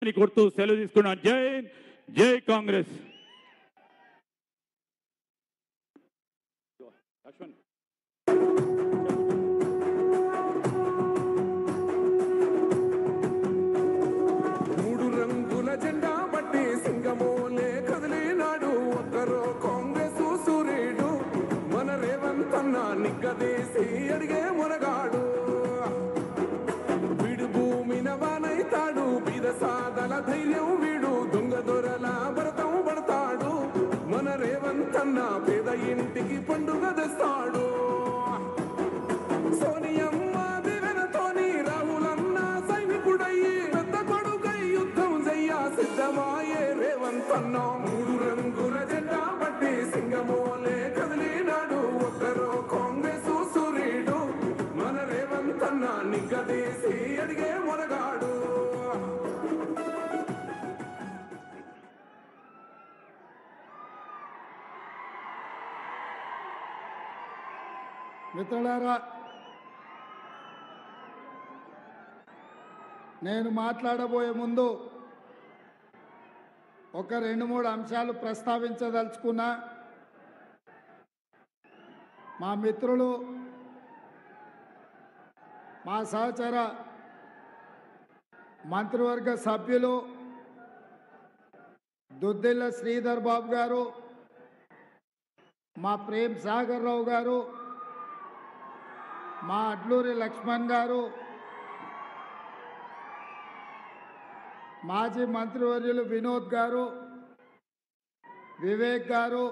కొడుతూ సెలవు తీసుకున్నాను. జై జై కాంగ్రెస్. మూడు రంగుల జెండా బట్టి సింగమోలే కదిలినాడు ఒక్కరో కాంగ్రెస్ సూర్యుడు మన రేవంత్ అన్న నిగ్గదీసి అడిగే మునగాడు. వీడు భూమిన వానైతాడు బీద సాదల ధైర్యం వీడు దొంగ దొరల భరతం పడతాడు. మన రేవంత్ అన్న పేద ఇంటికి పండుగ తెస్తాడు. సోనియమ్మ దివెనతోని రాహులన్న సైనికుడయ్యి పెద్ద కొడుకై యుద్ధం చెయ్య సిద్ధమాయే రేవంత్ అన్న. మూడు రంగుల జెండా బట్టి సింగమోలే కదిలినాడు ఒక్కరో కాంగ్రెస్ సూర్యుడు మన రేవంత్ అన్న నిగ్గదీసి అడిగే మునగాడు. మిత్రులారా, నేను మాట్లాడబోయే ముందు ఒక 2-3 అంశాలు ప్రస్తావించదలుచుకున్నా. మా మిత్రులు, మా సహచర మంత్రివర్గ సభ్యులు దుద్దిల్ల శ్రీధర్ బాబు గారు, మా ప్రేమ్ సాగర్ రావు గారు, మా అడ్లూరి లక్ష్మణ్ గారు, మాజీ మంత్రివర్యులు వినోద్ గారు, వివేక్ గారు,